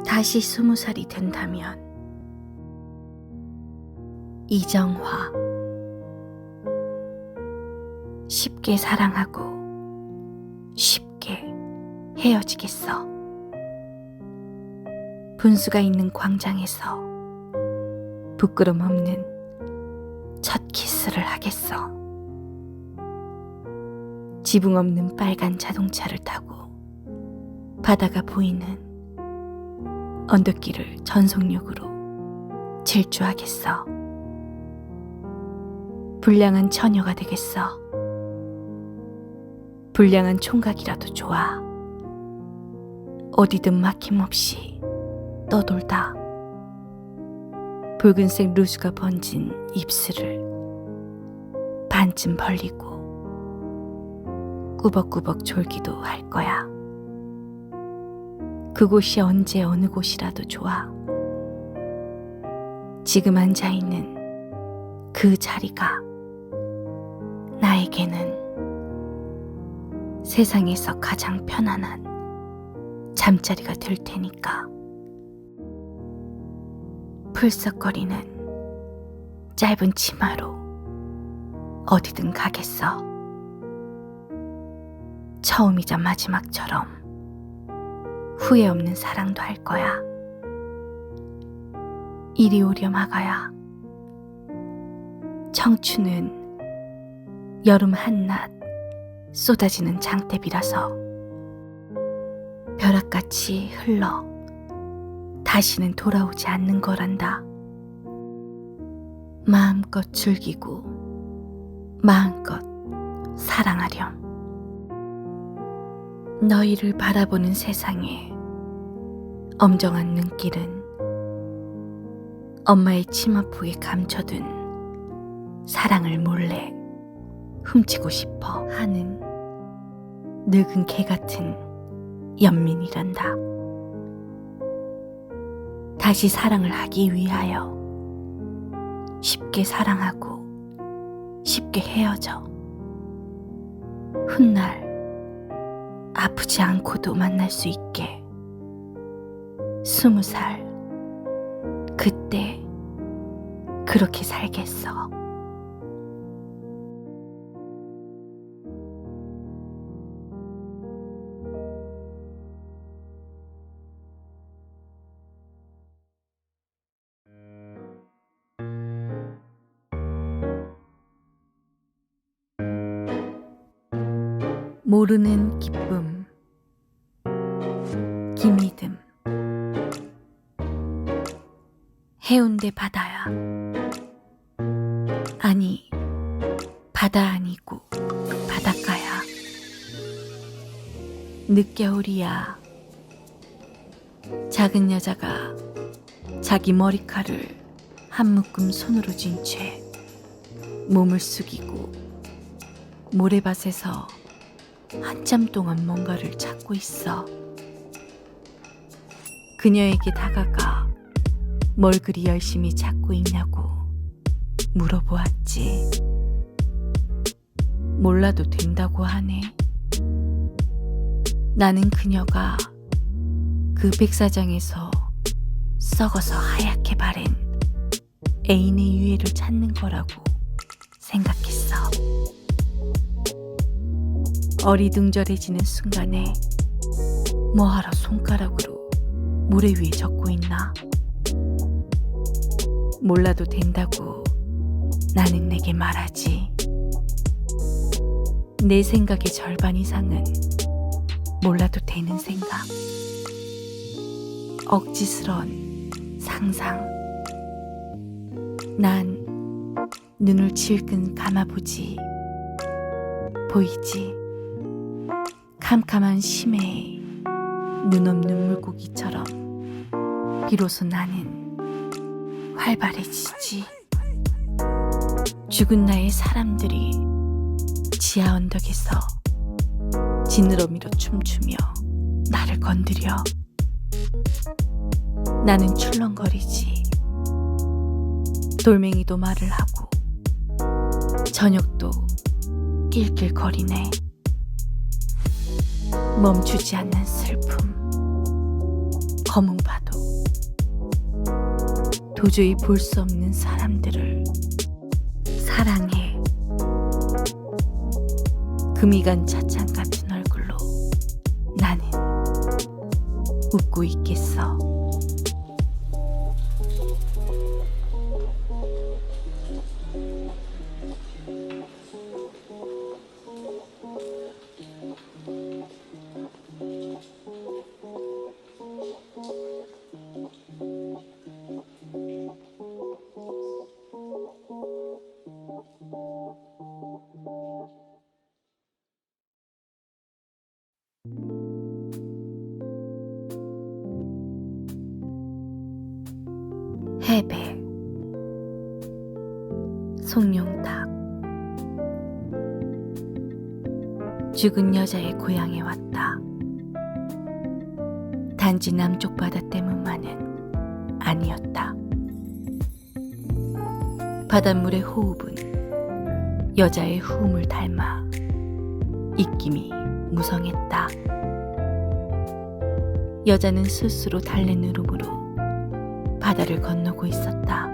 다시 20살이 된다면 이정화. 쉽게 사랑하고 쉽게 헤어지겠어. 분수가 있는 광장에서 부끄럼 없는 첫 키스를 하겠어. 지붕 없는 빨간 자동차를 타고 바다가 보이는 언덕길을 전속력으로 질주하겠어. 불량한 처녀가 되겠어. 불량한 총각이라도 좋아. 어디든 막힘없이 떠돌다 붉은색 루즈가 번진 입술을 반쯤 벌리고 꾸벅꾸벅 졸기도 할 거야. 그곳이 언제 어느 곳이라도 좋아. 지금 앉아있는 그 자리가 나에게는 세상에서 가장 편안한 잠자리가 될 테니까. 풀썩거리는 짧은 치마로 어디든 가겠어. 처음이자 마지막처럼 후회 없는 사랑도 할 거야. 이리 오렴 아가야. 청춘은 여름 한낮 쏟아지는 장대비라서 벼락같이 흘러 다시는 돌아오지 않는 거란다. 마음껏 즐기고 마음껏 사랑하렴. 너희를 바라보는 세상에 엄정한 눈길은 엄마의 치마폭에 감춰둔 사랑을 몰래 훔치고 싶어 하는 늙은 개 같은 연민이란다. 다시 사랑을 하기 위하여 쉽게 사랑하고 쉽게 헤어져 훗날 아프지 않고도 만날 수 있게 20살 그때 그렇게 살겠어. 모르는 기쁨, 김희듬. 해운대 바다야. 아니, 바다 아니고 바닷가야. 늦겨울이야. 작은 여자가 자기 머리칼을 한 묶음 손으로 쥔 채 몸을 숙이고 모래밭에서 한참 동안 뭔가를 찾고 있어. 그녀에게 다가가 뭘 그리 열심히 찾고 있냐고 물어보았지. 몰라도 된다고 하네. 나는 그녀가 그 백사장에서 썩어서 하얗게 바랜 애인의 유해를 찾는 거라고 생각했어. 어리둥절해지는 순간에 뭐하러 손가락으로 모래 위에 적고 있나. 몰라도 된다고 나는 내게 말하지. 내 생각의 절반 이상은 몰라도 되는 생각. 억지스런 상상. 난 눈을 질끈 감아보지. 보이지? 캄캄한 심해에 눈 없는 물고기처럼 비로소 나는 활발해지지. 죽은 나의 사람들이 지하 언덕에서 지느러미로 춤추며 나를 건드려. 나는 출렁거리지. 돌멩이도 말을 하고 저녁도 낄낄거리네. 멈추지 않는 슬픔. 검은 파도 도저히 볼 수 없는 사람들을 사랑해. 금이 간 차창 같은 얼굴로 나는 웃고 있겠어. 해배, 송룡탁. 죽은 여자의 고향에 왔다. 단지 남쪽 바다 때문만은 아니었다. 바닷물의 호흡은 여자의 후음을 닮아 입김이 무성했다. 여자는 스스로 달랜 울음으로 바다를 건너고 있었다.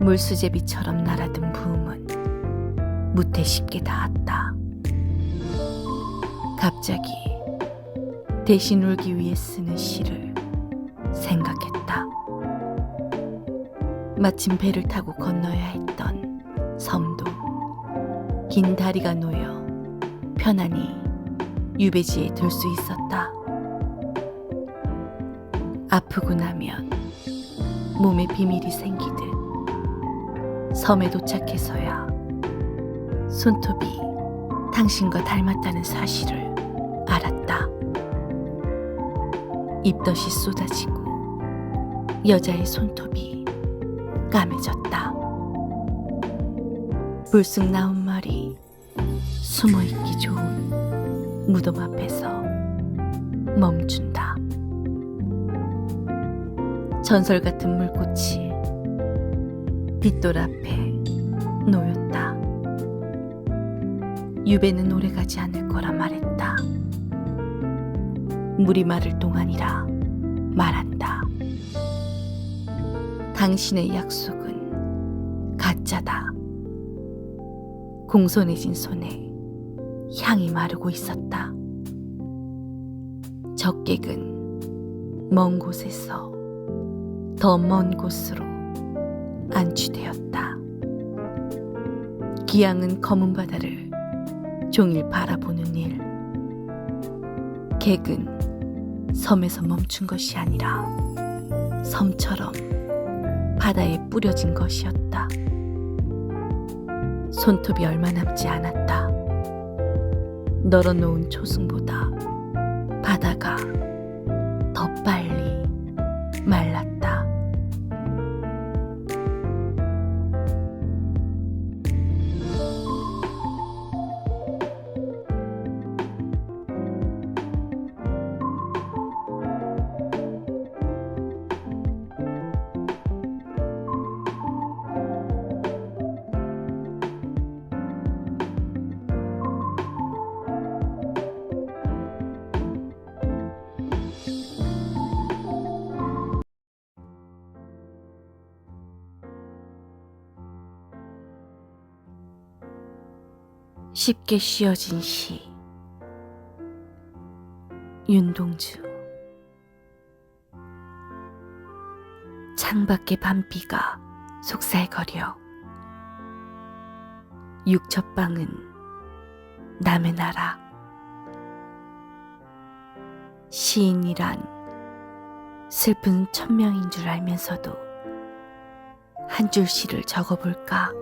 물수제비처럼 날아든 부음은 무태 쉽게 닿았다. 갑자기 대신 울기 위해 쓰는 시를 생각했다. 마침 배를 타고 건너야 했던 섬도 긴 다리가 놓여 편안히 유배지에 들 수 있었다. 아프고 나면 몸에 비밀이 생기듯 섬에 도착해서야 손톱이 당신과 닮았다는 사실을 알았다. 입덧이 쏟아지고 여자의 손톱이 까매졌다. 불쑥 나온 말이 숨어있기 좋은 무덤 앞에서 멈춘다. 전설 같은 물꽃이 빗돌 앞에 놓였다. 유배는 오래가지 않을 거라 말했다. 물이 마를 동안이라 말한다. 당신의 약속은 가짜다. 공손해진 손에 향이 마르고 있었다. 적객은 먼 곳에서 더 먼 곳으로 안취되었다. 기양은 검은 바다를 종일 바라보는 일. 객은 섬에서 멈춘 것이 아니라 섬처럼 바다에 뿌려진 것이었다. 손톱이 얼마 남지 않았다. 널어놓은 초승보다 바다가 더 빨리 말랐다. 쉽게 씌어진 시. 윤동주. 창밖의 밤비가 속살거려 육첩방은 남의 나라. 시인이란 슬픈 천명인 줄 알면서도 한 줄 시를 적어볼까.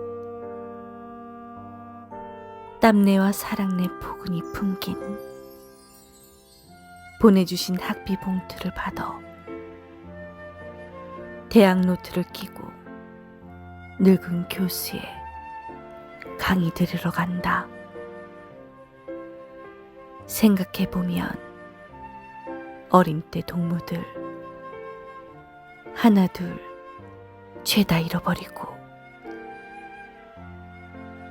땀내와 사랑내 포근이 풍긴 보내주신 학비 봉투를 받아 대학 노트를 끼고 늙은 교수의 강의 들으러 간다. 생각해보면 어린 때 동무들 하나 둘 죄다 잃어버리고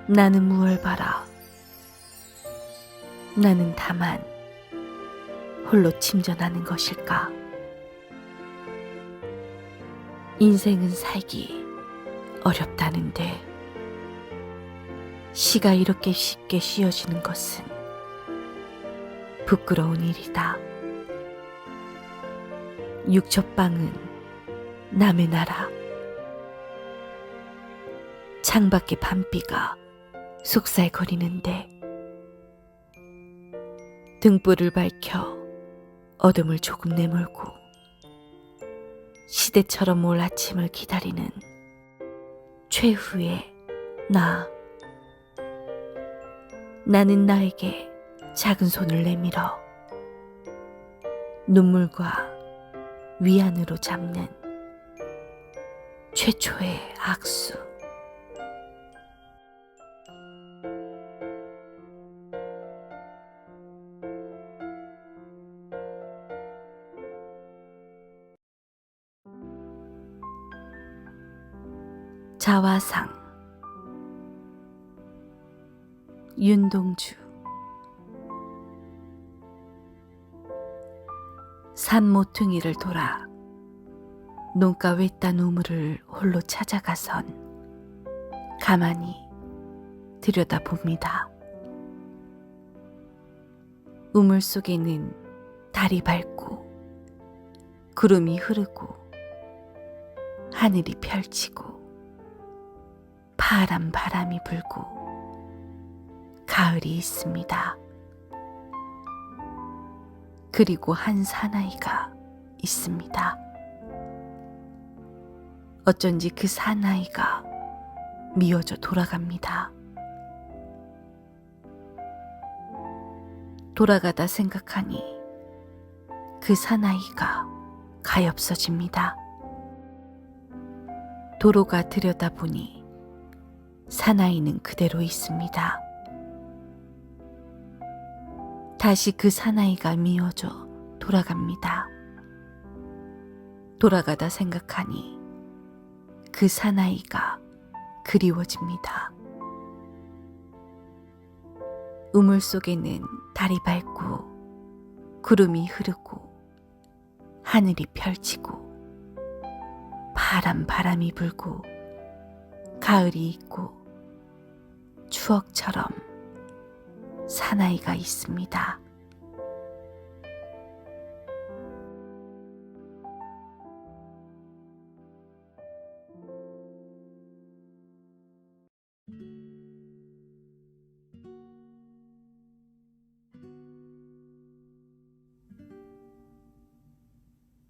나는 무얼 바라. 나는 다만 홀로 침전하는 것일까. 인생은 살기 어렵다는데 시가 이렇게 쉽게 쉬어지는 것은 부끄러운 일이다. 육첩방은 남의 나라. 창밖의 밤비가 속살거리는데 등불을 밝혀 어둠을 조금 내몰고 시대처럼 올 아침을 기다리는 최후의 나. 나는 나에게 작은 손을 내밀어 눈물과 위안으로 잡는 최초의 악수. 자화상. 윤동주. 산 모퉁이를 돌아 논가 외딴 우물을 홀로 찾아가선 가만히 들여다봅니다. 우물 속에는 달이 밝고 구름이 흐르고 하늘이 펼치고 파란 바람이 불고 가을이 있습니다. 그리고 한 사나이가 있습니다. 어쩐지 그 사나이가 미워져 돌아갑니다. 돌아가다 생각하니 그 사나이가 가엾어집니다. 도로가 들여다보니 사나이는 그대로 있습니다. 다시 그 사나이가 미워져 돌아갑니다. 돌아가다 생각하니 그 사나이가 그리워집니다. 우물 속에는 달이 밝고 구름이 흐르고 하늘이 펼치고 파란 바람이 불고 가을이 있고 추억처럼 사나이가 있습니다.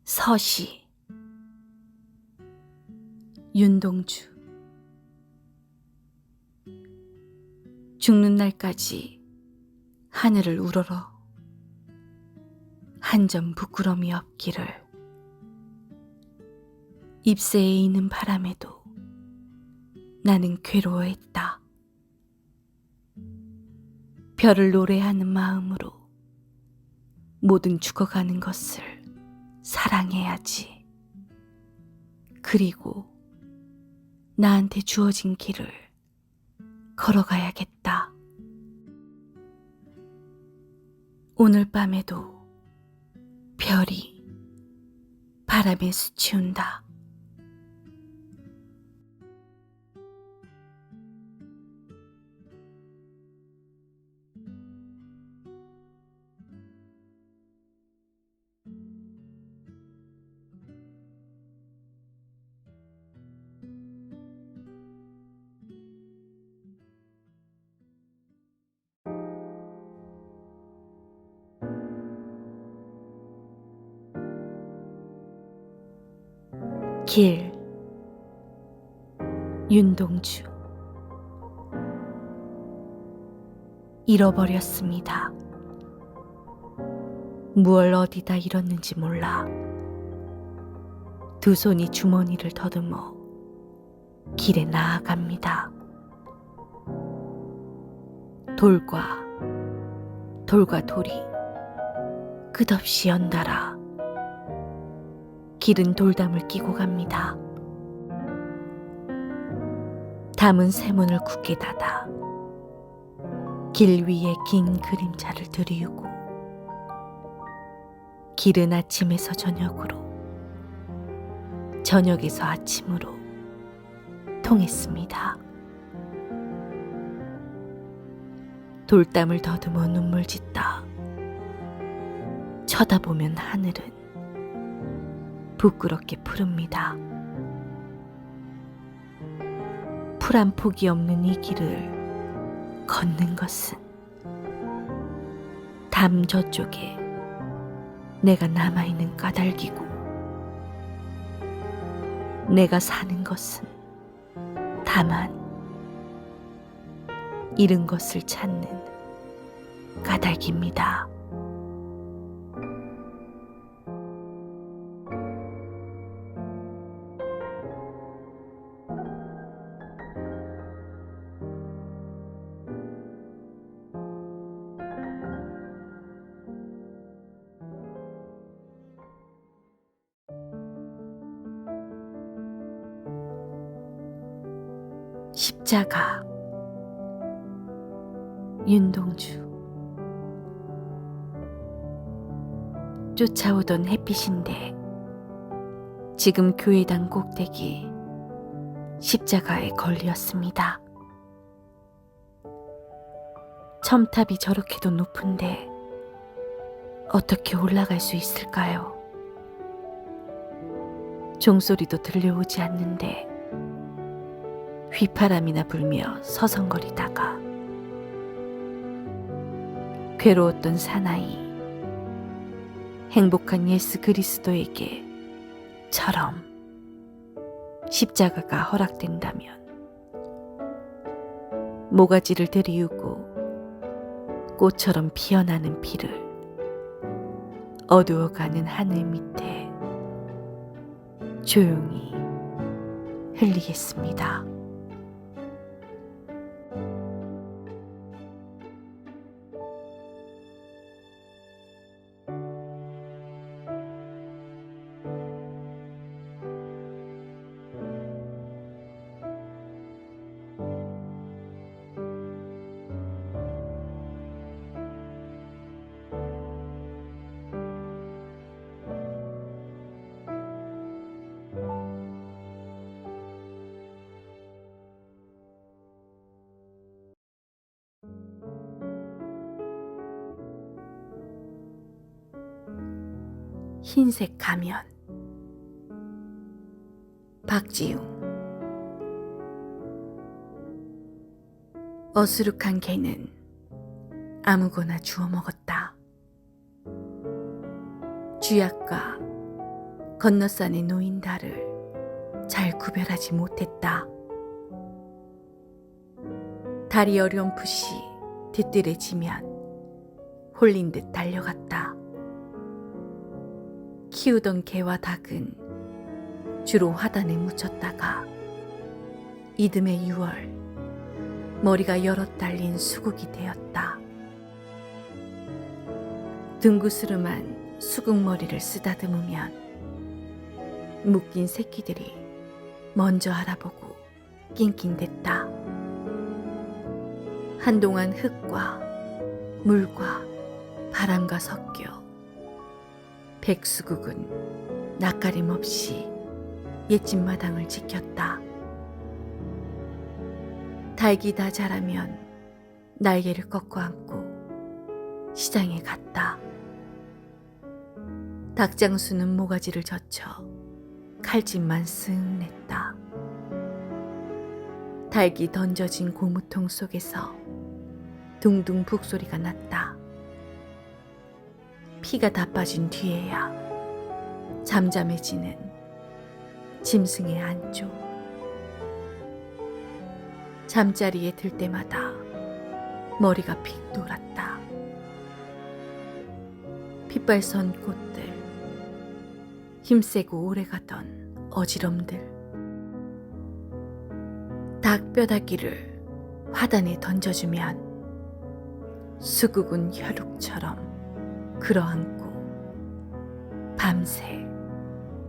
서시. 윤동주. 죽는 날까지 하늘을 우러러 한 점 부끄럼이 없기를. 잎새에 있는 바람에도 나는 괴로워했다. 별을 노래하는 마음으로 모든 죽어가는 것을 사랑해야지. 그리고 나한테 주어진 길을 걸어가야겠다. 오늘 밤에도 별이 바람에 스치운다. 길. 윤동주. 잃어버렸습니다. 무얼 어디다 잃었는지 몰라. 두 손이 주머니를 더듬어 길에 나아갑니다. 돌과 돌이 끝없이 연달아 길은 돌담을 끼고 갑니다. 담은 쇠문을 굳게 닫아 길 위에 긴 그림자를 들이우고 길은 아침에서 저녁으로 저녁에서 아침으로 통했습니다. 돌담을 더듬어 눈물 짓다 쳐다보면 하늘은 부끄럽게 푸릅니다. 풀 한 폭이 없는 이 길을 걷는 것은 담 저쪽에 내가 남아있는 까닭이고, 내가 사는 것은 다만 잃은 것을 찾는 까닭입니다. 십자가. 윤동주. 쫓아오던 햇빛인데 지금 교회당 꼭대기 십자가에 걸렸습니다. 첨탑이 저렇게도 높은데 어떻게 올라갈 수 있을까요? 종소리도 들려오지 않는데 휘파람이나 불며 서성거리다가 괴로웠던 사나이, 행복한 예수 그리스도에게 처럼 십자가가 허락된다면 모가지를 들이우고 꽃처럼 피어나는 피를 어두워가는 하늘 밑에 조용히 흘리겠습니다. 흰색 가면. 박지웅. 어수룩한 개는 아무거나 주워 먹었다. 쥐약과 건너산의 노인다를 잘 구별하지 못했다. 다리 어렴풋이 뒤뜰해지면 홀린 듯 달려갔다. 키우던 개와 닭은 주로 화단에 묻혔다가 이듬해 6월 머리가 여럿 달린 수국이 되었다. 둥구스름한 수국머리를 쓰다듬으면 묶인 새끼들이 먼저 알아보고 낑낑댔다. 한동안 흙과 물과 바람과 섞여 백수국은 낯가림 없이 옛집 마당을 지켰다. 닭이 다 자라면 날개를 꺾어 안고 시장에 갔다. 닭장수는 모가지를 젖혀 칼집만 쓱 냈다. 닭이 던져진 고무통 속에서 둥둥 북소리가 났다. 피가 다 빠진 뒤에야 잠잠해지는 짐승의 안쪽. 잠자리에 들 때마다 머리가 픽 돌았다. 핏발선 꽃들, 힘세고 오래가던 어지럼들. 닭 뼈다귀를 화단에 던져주면 수국은 혈육처럼 그러앉고 밤새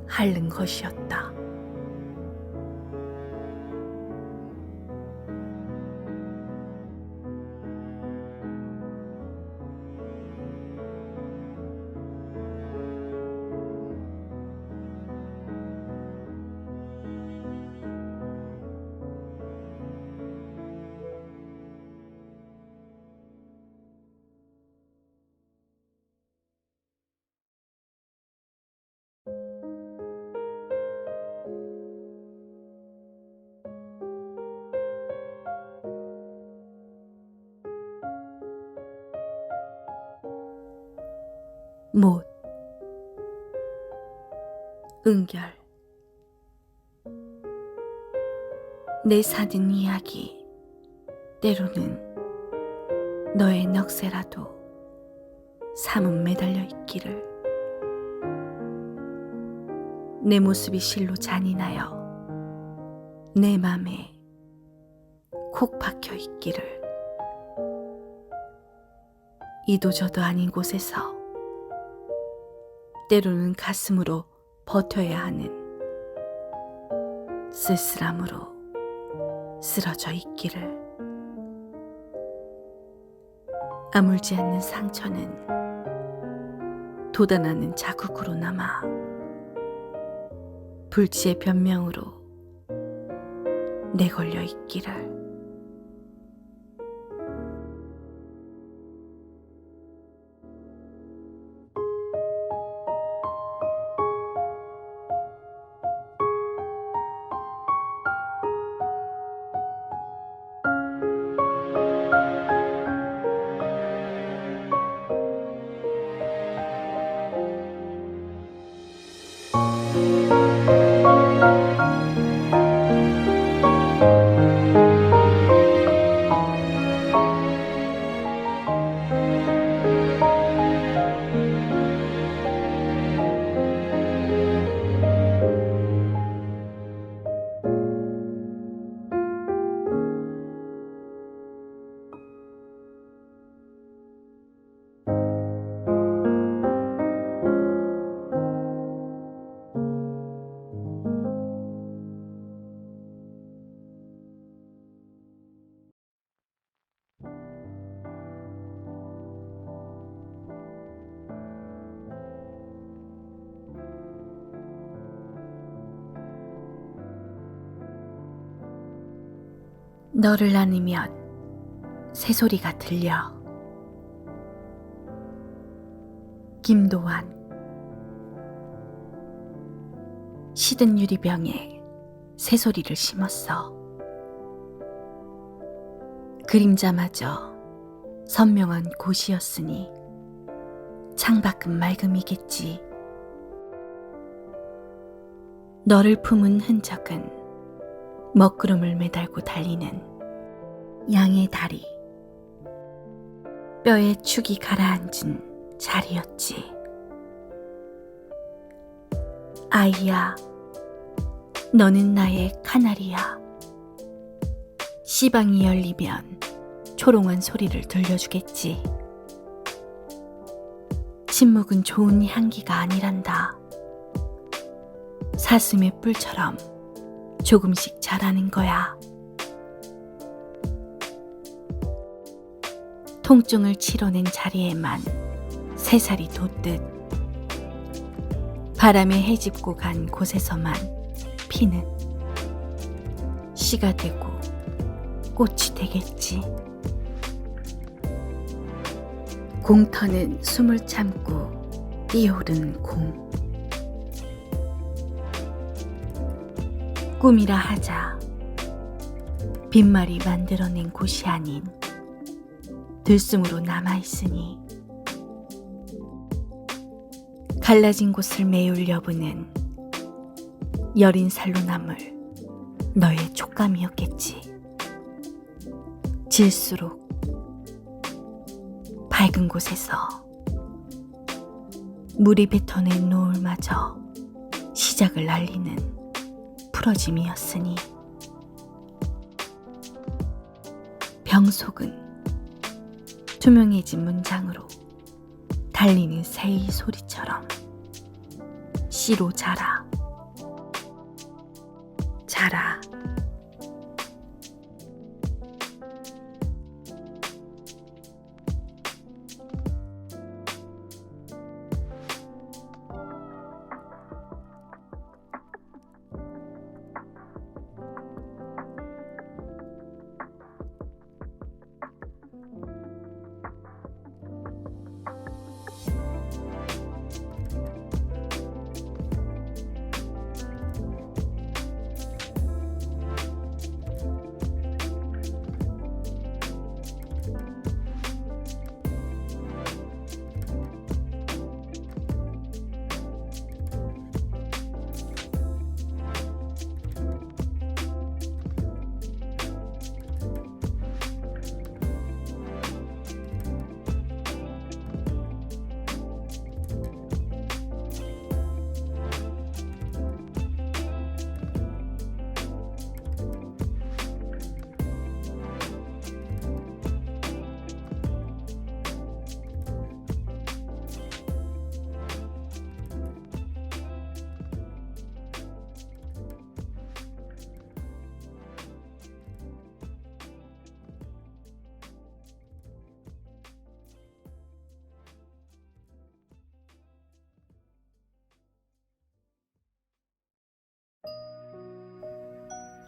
핥는 것이었다. 못, 은결. 내 사는 이야기, 때로는 너의 넋에라도 삼은 매달려 있기를. 내 모습이 실로 잔인하여 내 맘에 콕 박혀 있기를. 이도저도 아닌 곳에서 때로는 가슴으로 버텨야 하는 쓸쓸함으로 쓰러져 있기를. 아물지 않는 상처는 돋아나는 자국으로 남아 불치의 변명으로 내걸려 있기를. 너를 안으면 새소리가 들려. 김도환. 시든 유리병에 새소리를 심었어. 그림자마저 선명한 곳이었으니 창밖은 맑음이겠지. 너를 품은 흔적은 먹구름을 매달고 달리는 양의 다리, 뼈에 축이 가라앉은 자리였지. 아이야, 너는 나의 카나리야. 시방이 열리면 초롱한 소리를 들려주겠지. 침묵은 좋은 향기가 아니란다. 사슴의 뿔처럼 조금씩 자라는 거야. 통증을 치러낸 자리에만 새살이 돋듯 바람에 헤집고 간 곳에서만 피는 씨가 되고 꽃이 되겠지. 공터는 숨을 참고 뛰어오른 공. 꿈이라 하자 빈말이 만들어낸 곳이 아닌 들숨으로 남아있으니 갈라진 곳을 메울 여부는 여린 살로 남을 너의 촉감이었겠지. 질수록 밝은 곳에서 물이 뱉어낸 노을마저 시작을 알리는 풀어짐이었으니 병속은 투명해진 문장으로 달리는 새의 소리처럼 씨로 자라 자라.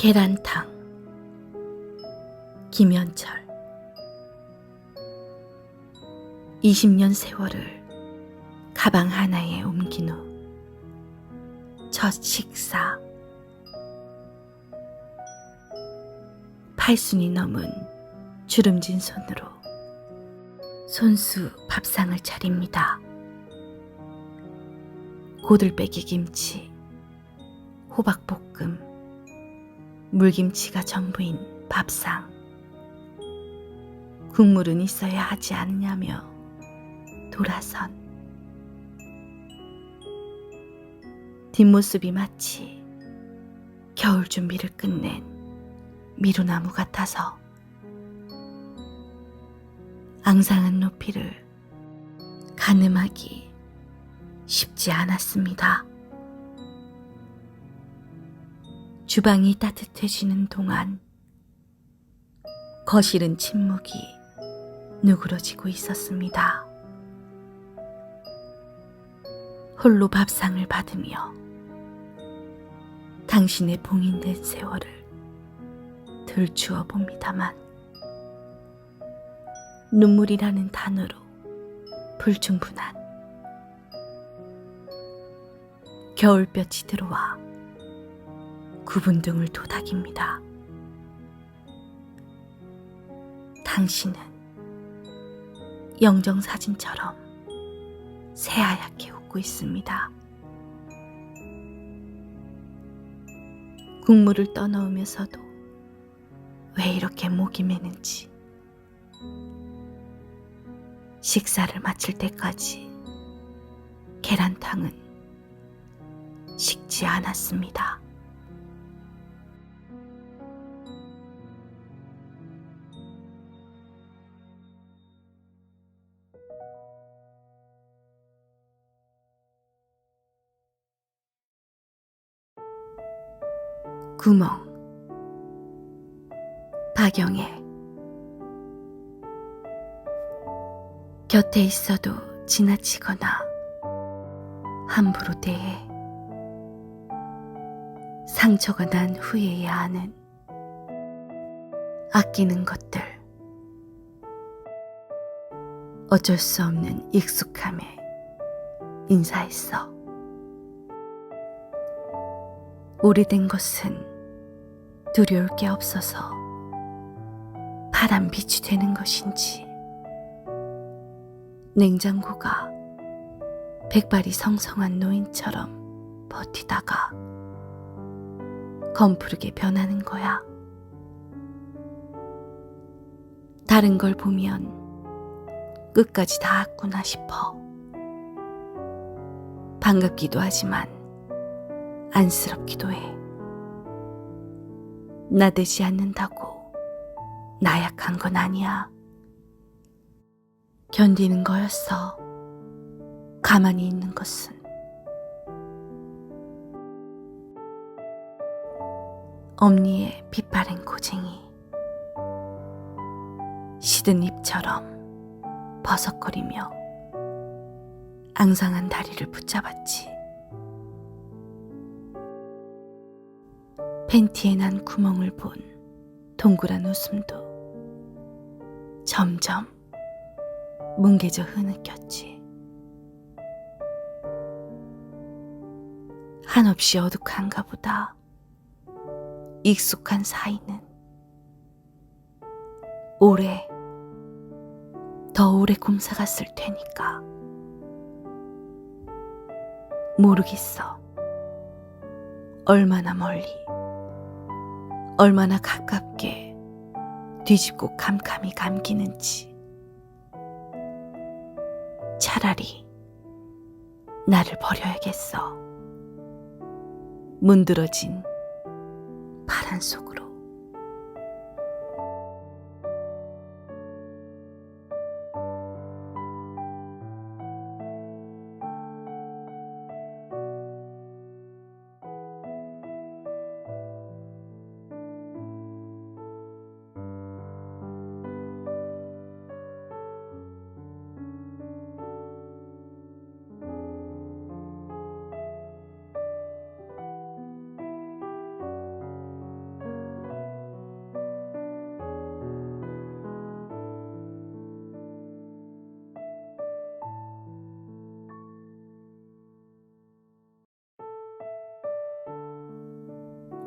계란탕. 김현철. 20년 세월을 가방 하나에 옮긴 후 첫 식사. 팔순이 넘은 주름진 손으로 손수 밥상을 차립니다. 고들빼기 김치, 호박볶음, 물김치가 전부인 밥상. 국물은 있어야 하지 않느냐며 돌아선. 뒷모습이 마치 겨울 준비를 끝낸 미루나무 같아서 앙상한 높이를 가늠하기 쉽지 않았습니다. 주방이 따뜻해지는 동안 거실은 침묵이 누그러지고 있었습니다. 홀로 밥상을 받으며 당신의 봉인된 세월을 들추어 봅니다만 눈물이라는 단어로 불충분한 겨울볕이 들어와 구분등을 도닥입니다. 당신은 영정사진처럼 새하얗게 웃고 있습니다. 국물을 떠넣으면서도 왜 이렇게 목이 메는지. 식사를 마칠 때까지 계란탕은 식지 않았습니다. 구멍. 박영애. 곁에 있어도 지나치거나 함부로 대해 상처가 난 후에야 하는 아끼는 것들. 어쩔 수 없는 익숙함에 인사했어. 오래된 것은 두려울 게 없어서 파란빛이 되는 것인지, 냉장고가 백발이 성성한 노인처럼 버티다가 검푸르게 변하는 거야. 다른 걸 보면 끝까지 닿았구나 싶어. 반갑기도 하지만 안쓰럽기도 해. 나대지 않는다고 나약한 건 아니야. 견디는 거였어. 가만히 있는 것은. 엄니의 빛바랜 고쟁이. 시든 잎처럼 버석거리며 앙상한 다리를 붙잡았지. 팬티에 난 구멍을 본 동그란 웃음도 점점 뭉개져 흐느꼈지. 한없이 어둑한가 보다. 익숙한 사이는 더 오래 곰사갔을 테니까. 모르겠어. 얼마나 멀리, 얼마나 가깝게 뒤집고 캄캄이 감기는지. 차라리 나를 버려야겠어. 문드러진 파란 속으로.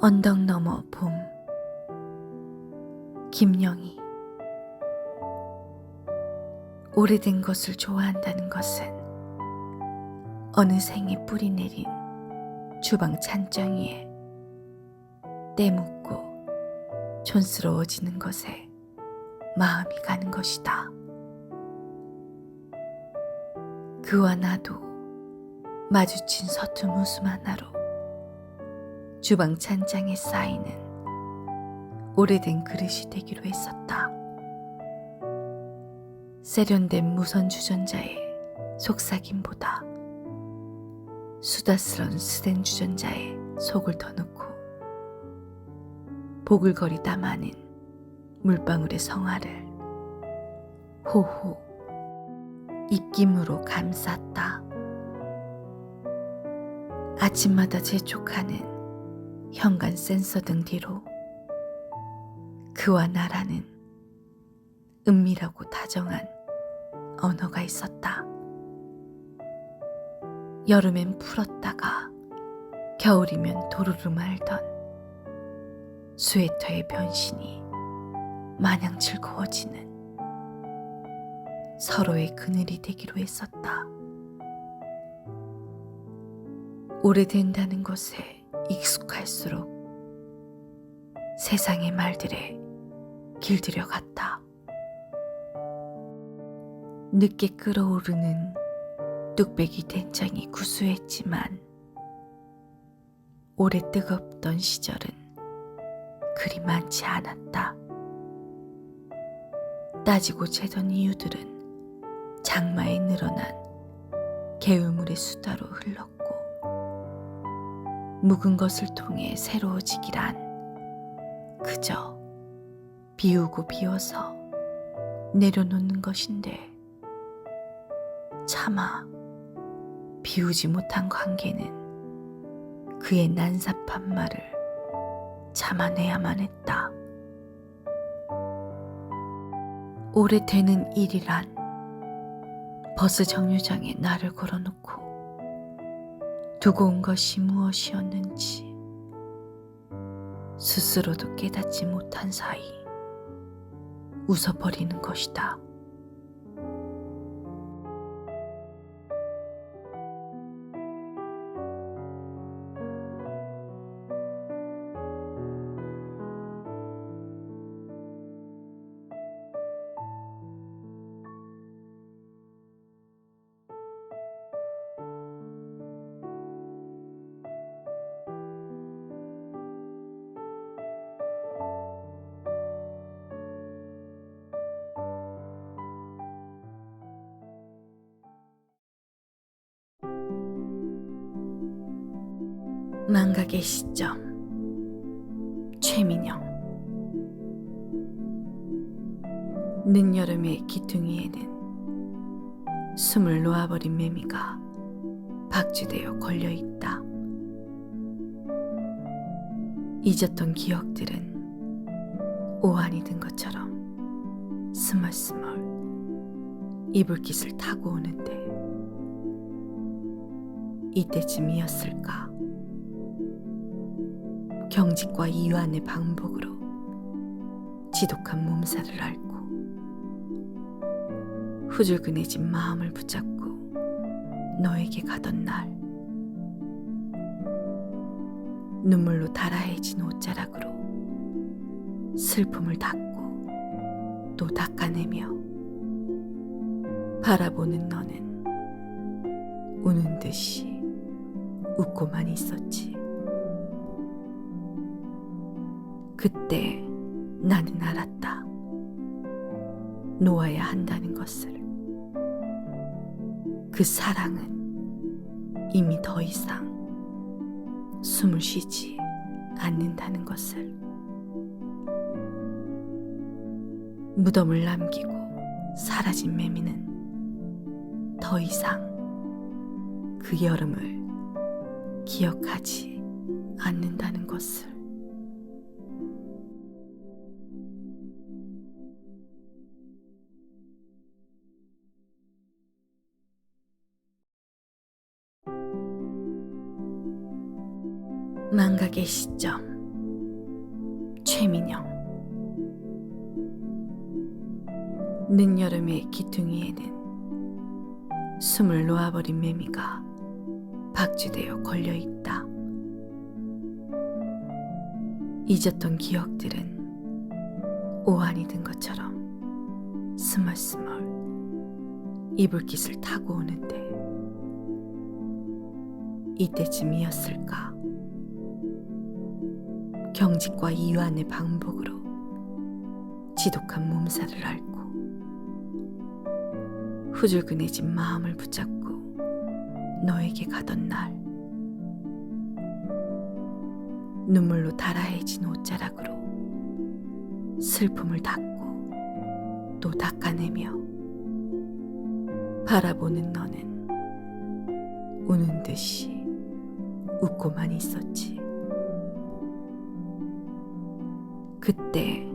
언덕 너머 봄. 김영희. 오래된 것을 좋아한다는 것은 어느 생에 뿌리 내린 주방 찬장 위에 때 묻고 촌스러워지는 것에 마음이 가는 것이다. 그와 나도 마주친 서툰 웃음 하나로 주방 찬장에 쌓이는 오래된 그릇이 되기로 했었다. 세련된 무선 주전자의 속삭임보다 수다스런 스댄 주전자에 속을 더 넣고 보글거리다 마는 물방울의 성화를 호호 입김으로 감쌌다. 아침마다 재촉하는 현관 센서 등 뒤로 그와 나라는 은밀하고 다정한 언어가 있었다. 여름엔 풀었다가 겨울이면 도루루 말던 스웨터의 변신이 마냥 즐거워지는 서로의 그늘이 되기로 했었다. 오래된다는 것에 익숙할수록 세상의 말들에 길들여 갔다. 늦게 끓어오르는 뚝배기 된장이 구수했지만 오래 뜨겁던 시절은 그리 많지 않았다. 따지고 재던 이유들은 장마에 늘어난 개울물의 수다로 흘렀고 묵은 것을 통해 새로워지기란 그저 비우고 비워서 내려놓는 것인데 차마 비우지 못한 관계는 그의 난삽한 말을 참아내야만 했다. 오래되는 일이란 버스 정류장에 나를 걸어놓고 두고 온 것이 무엇이었는지 스스로도 깨닫지 못한 사이 웃어버리는 것이다. 망각의 시점. 최민영. 늦여름의 기퉁이에는 숨을 놓아버린 매미가 박쥐되어 걸려있다. 잊었던 기억들은 오한이 든 것처럼 스멀스멀 이불깃을 타고 오는데 이때쯤이었을까. 경직과 이완의 반복으로 지독한 몸살을 앓고 후줄근해진 마음을 붙잡고 너에게 가던 날, 눈물로 달아해진 옷자락으로 슬픔을 닦고 또 닦아내며 바라보는 너는 우는 듯이 웃고만 있었지. 그때 나는 알았다. 놓아야 한다는 것을. 그 사랑은 이미 더 이상 숨을 쉬지 않는다는 것을. 무덤을 남기고 사라진 매미는 더 이상 그 여름을 기억하지 않는다는 것을. 망각의 시점. 최민영. 늦여름의 기퉁이에는 숨을 놓아버린 매미가 박쥐되어 걸려있다. 잊었던 기억들은 오한이 든 것처럼 스멀스멀 이불깃을 타고 오는데 이때쯤이었을까. 경직과 이완의 반복으로 지독한 몸살을 앓고 후줄근해진 마음을 붙잡고 너에게 가던 날, 눈물로 달아해진 옷자락으로 슬픔을 닦고 또 닦아내며 바라보는 너는 우는 듯이 웃고만 있었지. 그때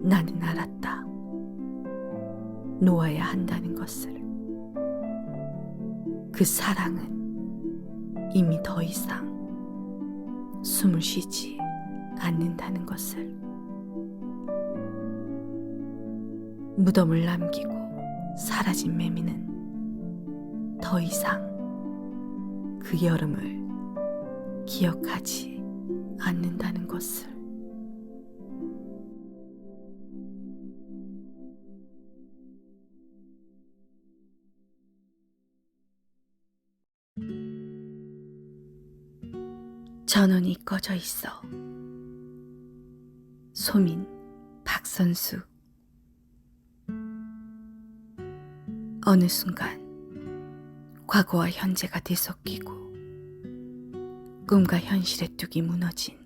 나는 알았다. 놓아야 한다는 것을. 그 사랑은 이미 더 이상 숨을 쉬지 않는다는 것을. 무덤을 남기고 사라진 매미는 더 이상 그 여름을 기억하지 않는다는 것을. 전원이 꺼져 있어. 소민 박선수. 어느 순간 과거와 현재가 뒤섞이고 꿈과 현실의 뚝이 무너진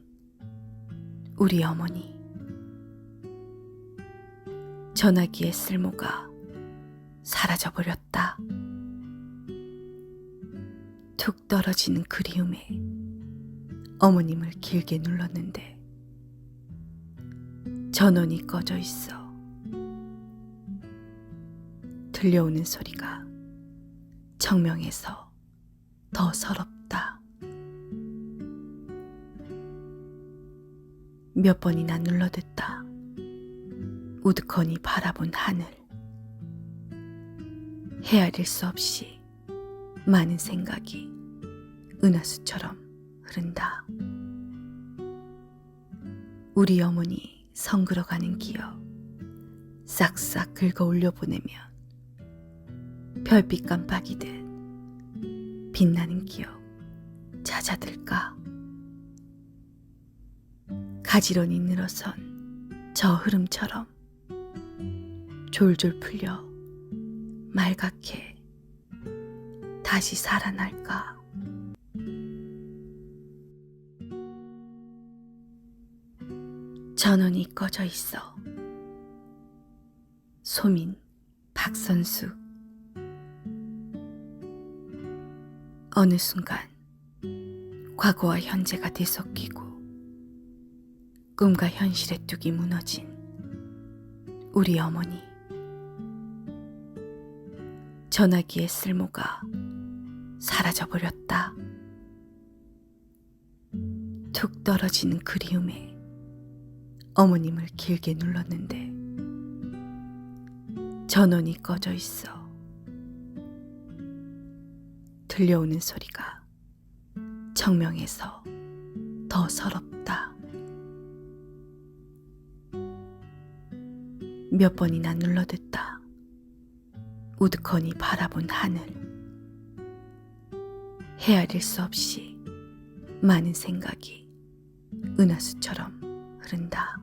우리 어머니. 전화기의 쓸모가 사라져버렸다. 툭 떨어지는 그리움에 어머님을 길게 눌렀는데 전원이 꺼져 있어. 들려오는 소리가 청명해서 더 서럽다. 몇 번이나 눌러듣다 우두커니 바라본 하늘. 헤아릴 수 없이 많은 생각이 은하수처럼 흐른다. 우리 어머니 성그러가는 기억 싹싹 긁어 올려보내면 별빛 깜빡이듯 빛나는 기억 찾아들까. 가지런히 늘어선 저 흐름처럼 졸졸 풀려 말갛게 다시 살아날까. 전원이 꺼져 있어. 소민 박선수. 어느 순간 과거와 현재가 뒤섞이고 꿈과 현실의 뚝이 무너진 우리 어머니. 전화기의 쓸모가 사라져버렸다. 툭 떨어지는 그리움에 어머님을 길게 눌렀는데 전원이 꺼져 있어. 들려오는 소리가 청명해서 더 서럽다. 몇 번이나 눌러듣다 우두커니 바라본 하늘. 헤아릴 수 없이 많은 생각이 은하수처럼 흐른다.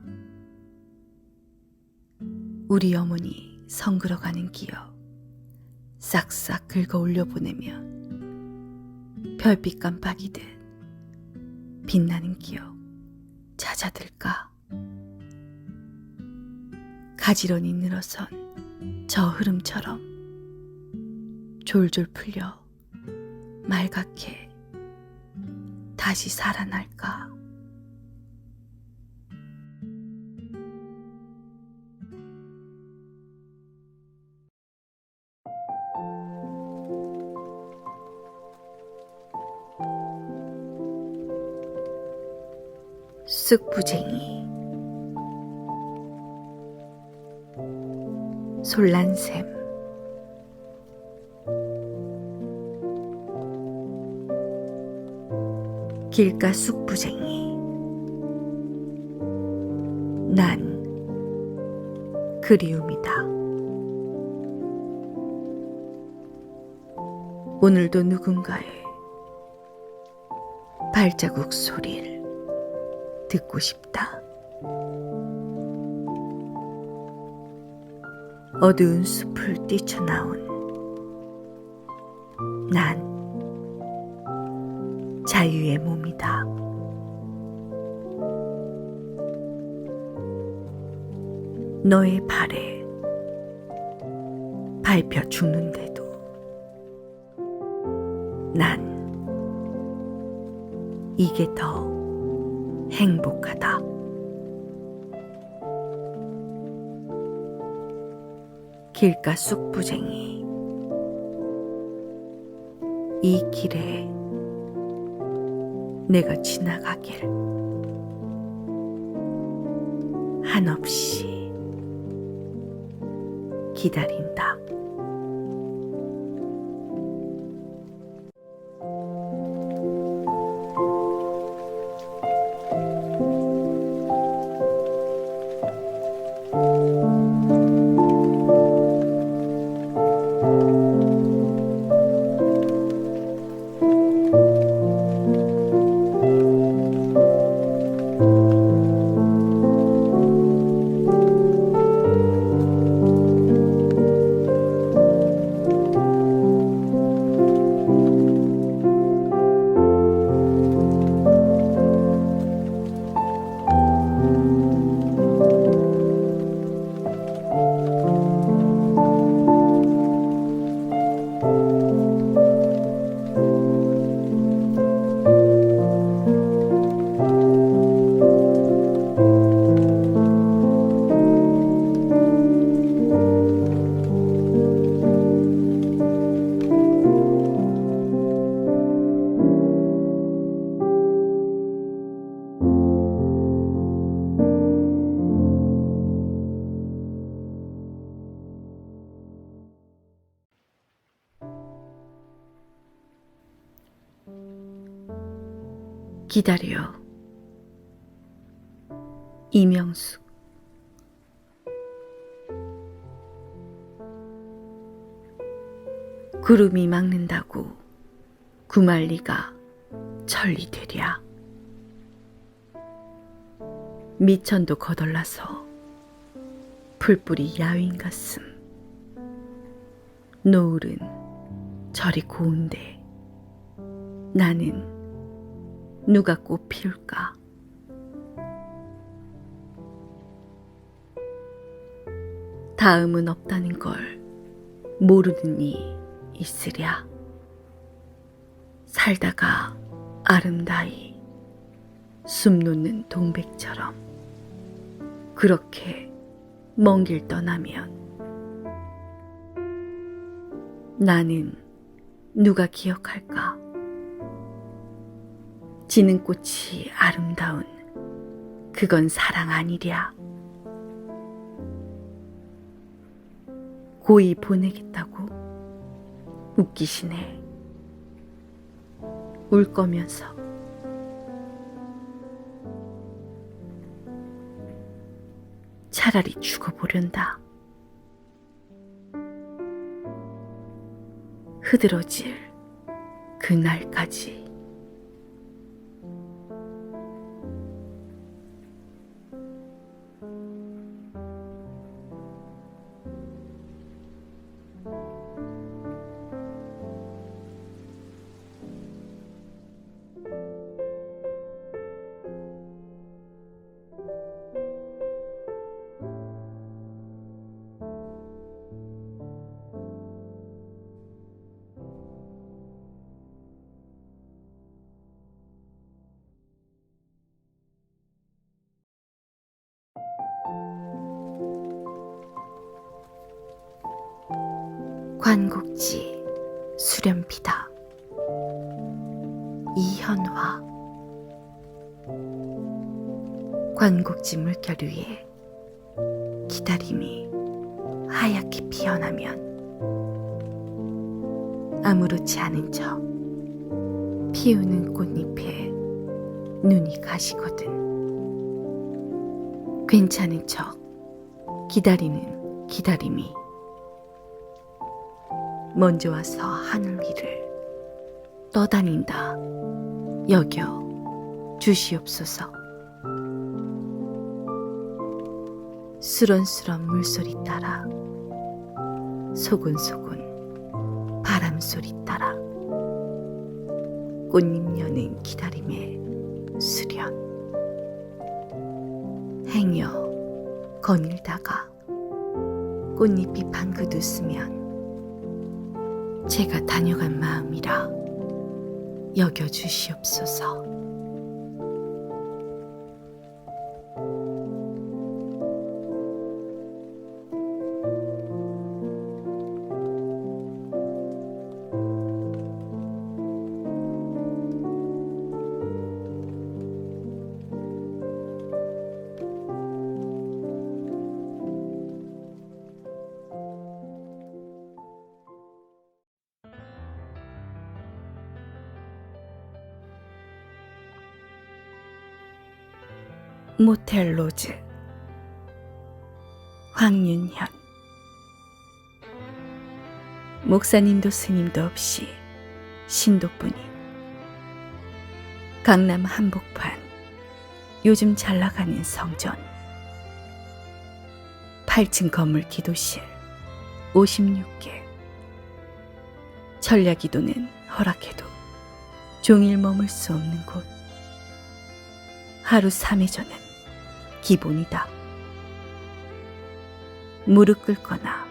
우리 어머니 성그러가는 기억 싹싹 긁어 올려보내면 별빛 깜빡이듯 빛나는 기억 찾아들까. 가지런히 늘어선 저 흐름처럼 졸졸 풀려 말갛게 다시 살아날까. 쑥부쟁이. 솔란샘. 길가 쑥부쟁이. 난 그리움이다. 오늘도 누군가의 발자국 소리를 듣고 싶다. 어두운 숲을 뛰쳐나온 난 자유의 몸이다. 너의 발에 밟혀 죽는데도 난 이게 더 행복하다. 길가 쑥부쟁이. 이 길에 내가 지나가길 한없이 기다린다. 기다려. 이명숙. 구름이 막는다고 구말리가 천리 되랴. 미천도 거덜나서 풀뿌리 야윈 가슴. 노을은 저리 고운데 나는 누가 꽃 피울까? 다음은 없다는 걸 모르는 이 있으랴. 살다가 아름다이 숨 놓는 동백처럼 그렇게 먼 길 떠나면 나는 누가 기억할까? 지는 꽃이 아름다운 그건 사랑 아니랴. 고이 보내겠다고 웃기시네. 울 거면서. 차라리 죽어보련다. 흐드러질 그날까지. 관곡지 수련비다. 이현화. 관곡지 물결 위에 기다림이 하얗게 피어나면 아무렇지 않은 척 피우는 꽃잎에 눈이 가시거든. 괜찮은 척 기다리는 기다림이 먼저 와서 하늘 위를 떠다닌다 여겨 주시옵소서. 수런수런 물소리 따라 소곤소곤 바람소리 따라 꽃잎 여는 기다림의 수련 행여 거닐다가 꽃잎이 방긋 웃으면 제가 다녀간 마음이라 여겨주시옵소서. 모텔 로즈 황윤현. 목사님도 스님도 없이 신도뿐인 강남 한복판 요즘 잘나가는 성전 8층 건물 기도실 56개. 전야기도는 허락해도 종일 머물 수 없는 곳. 하루 3회전은 기본이다. 무릎 꿇거나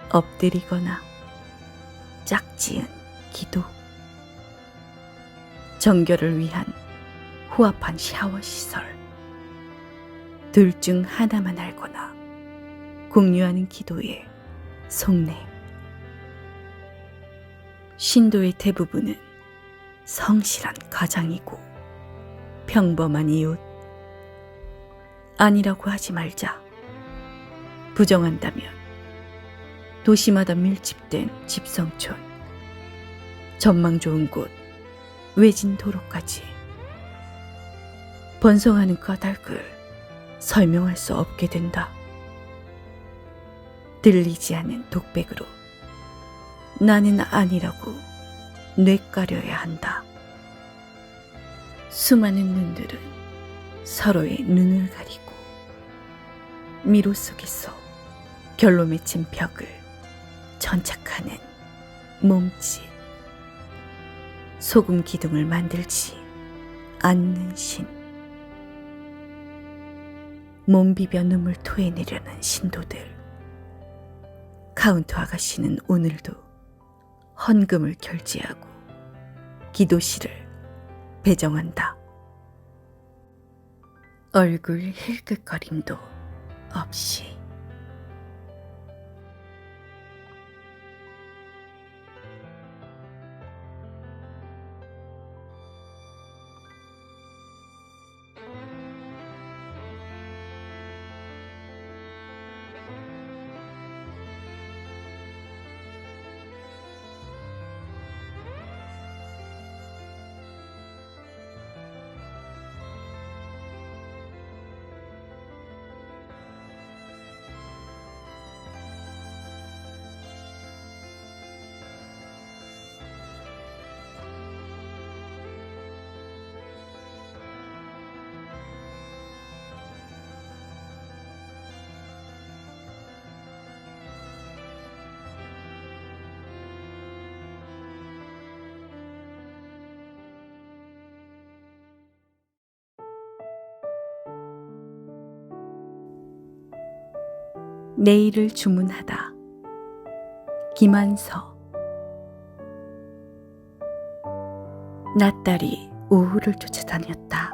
엎드리거나 짝지은 기도. 정결을 위한 후합한 샤워시설. 둘 중 하나만 알거나 공유하는 기도의 속내. 신도의 대부분은 성실한 가장이고 평범한 이웃. 아니라고 하지 말자. 부정한다면 도시마다 밀집된 집성촌, 전망 좋은 곳, 외진 도로까지 번성하는 까닭을 설명할 수 없게 된다. 들리지 않는 독백으로 나는 아니라고 뇌까려야 한다. 수많은 눈들은 서로의 눈을 가리고 미로 속에서 결로 맺힌 벽을 전착하는 몸짓. 소금 기둥을 만들지 않는 신. 몸 비벼 눈물 토해내려는 신도들. 카운터 아가씨는 오늘도 헌금을 결제하고 기도실을 배정한다. 얼굴 힐끗거림도 없이. 내일을 주문하다. 김한서. 낯달이 오후를 쫓아다녔다.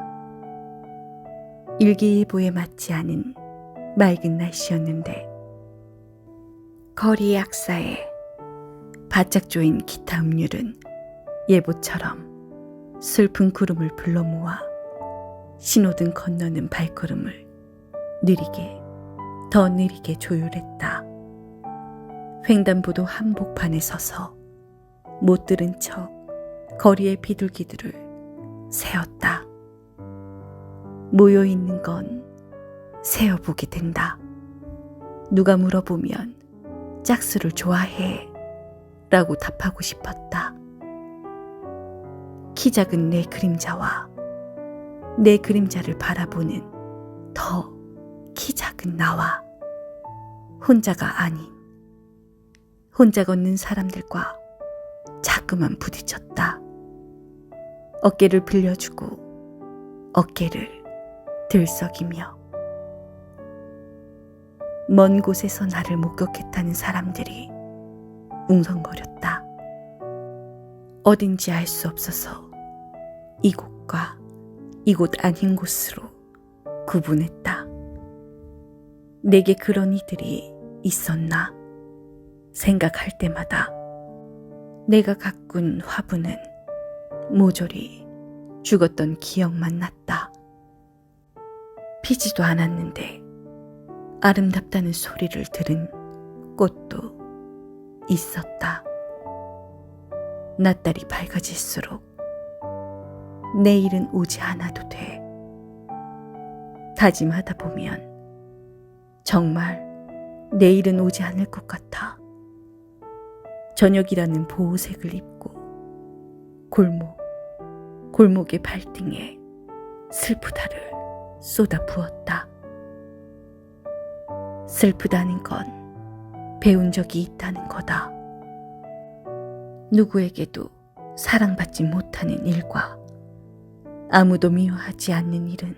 일기예보에 맞지 않은 맑은 날씨였는데 거리의 악사에 바짝 조인 기타 음률은 예보처럼 슬픈 구름을 불러 모아 신호등 건너는 발걸음을 느리게 더 느리게 조율했다. 횡단보도 한복판에 서서 못 들은 척 거리의 비둘기들을 세었다. 모여있는 건 세어보게 된다. 누가 물어보면 짝수를 좋아해 라고 답하고 싶었다. 키 작은 내 그림자와 내 그림자를 바라보는 더 키 작은 나와 혼자가 아닌 혼자 걷는 사람들과 자꾸만 부딪혔다. 어깨를 빌려주고 어깨를 들썩이며 먼 곳에서 나를 목격했다는 사람들이 웅성거렸다. 어딘지 알 수 없어서 이곳과 이곳 아닌 곳으로 구분했다. 내게 그런 이들이 있었나 생각할 때마다 내가 가꾼 화분은 모조리 죽었던 기억만 났다. 피지도 않았는데 아름답다는 소리를 들은 꽃도 있었다. 낮달이 밝아질수록 내일은 오지 않아도 돼. 다짐하다 보면 정말 내일은 오지 않을 것 같아. 저녁이라는 보호색을 입고 골목의 발등에 슬프다를 쏟아 부었다. 슬프다는 건 배운 적이 있다는 거다. 누구에게도 사랑받지 못하는 일과 아무도 미워하지 않는 일은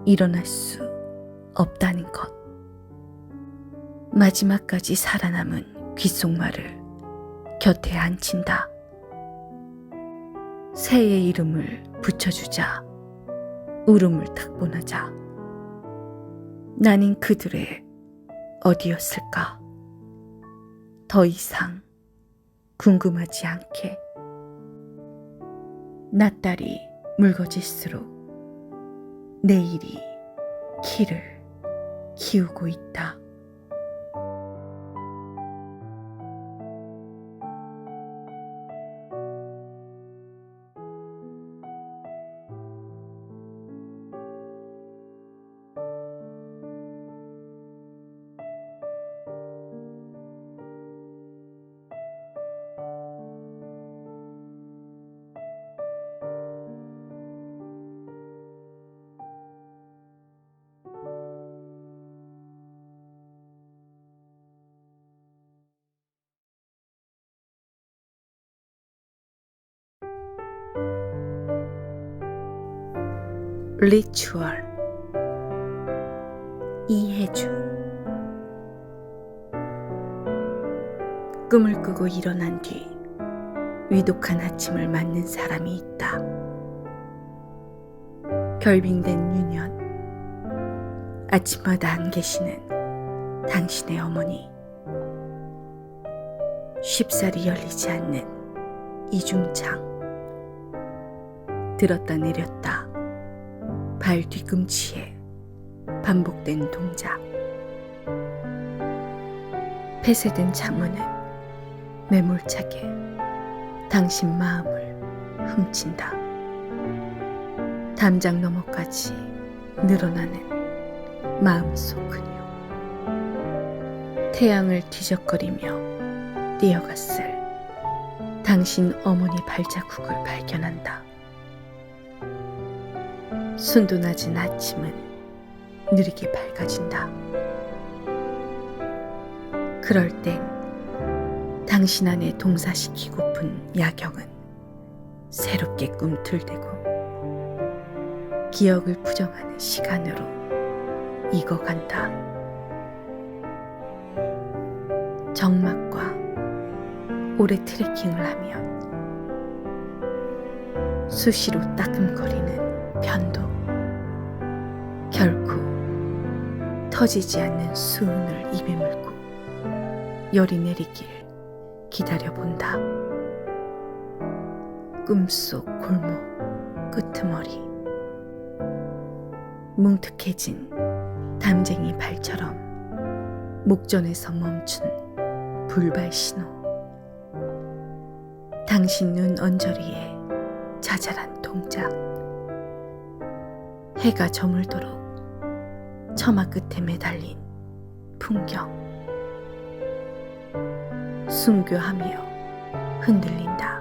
일어날 수 없다는 것. 마지막까지 살아남은 귓속말을 곁에 앉힌다. 새의 이름을 붙여주자 울음을 탁본하자. 나는 그들의 어디였을까? 더 이상 궁금하지 않게. 낮달이 묽어질수록 내일이 키를 키우고 있다. 리추얼 이혜주. 꿈을 꾸고 일어난 뒤 위독한 아침을 맞는 사람이 있다. 결빙된 유년. 아침마다 안 계시는 당신의 어머니. 쉽사리 열리지 않는 이중창. 들었다 내렸다 발 뒤꿈치에 반복된 동작. 폐쇄된 창문은 매몰차게 당신 마음을 훔친다. 담장 너머까지 늘어나는 마음속 근육. 태양을 뒤적거리며 뛰어갔을 당신 어머니 발자국을 발견한다. 순도 낮은 아침은 느리게 밝아진다. 그럴 땐 당신 안에 동사시키고픈 야경은 새롭게 꿈틀대고 기억을 부정하는 시간으로 익어간다. 정막과 오래 트레킹을 하면 수시로 따끔거리는 편도. 결코 터지지 않는 수은을 입에 물고 열이 내리길 기다려본다. 꿈속 골목 끄트머리. 뭉툭해진 담쟁이 발처럼 목전에서 멈춘 불발 신호. 당신 눈 언저리에 자잘한 동작. 해가 저물도록 처마 끝에 매달린 풍경. 순교하며 흔들린다.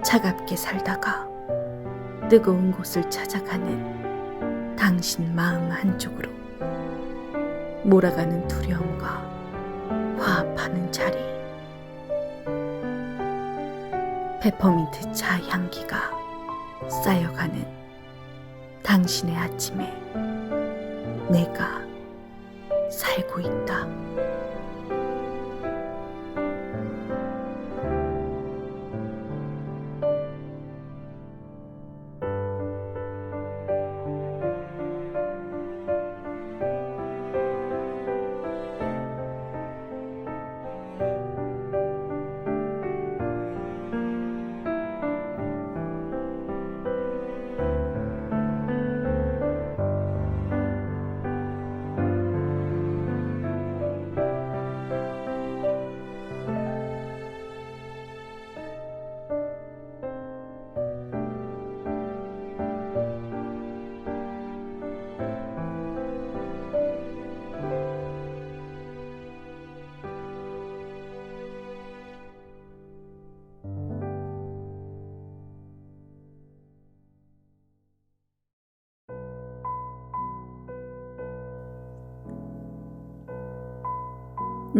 차갑게 살다가 뜨거운 곳을 찾아가는 당신 마음 한쪽으로 몰아가는 두려움과 화합하는 자리. 페퍼민트 차 향기가 쌓여가는 당신의 아침에 내가 살고 있다.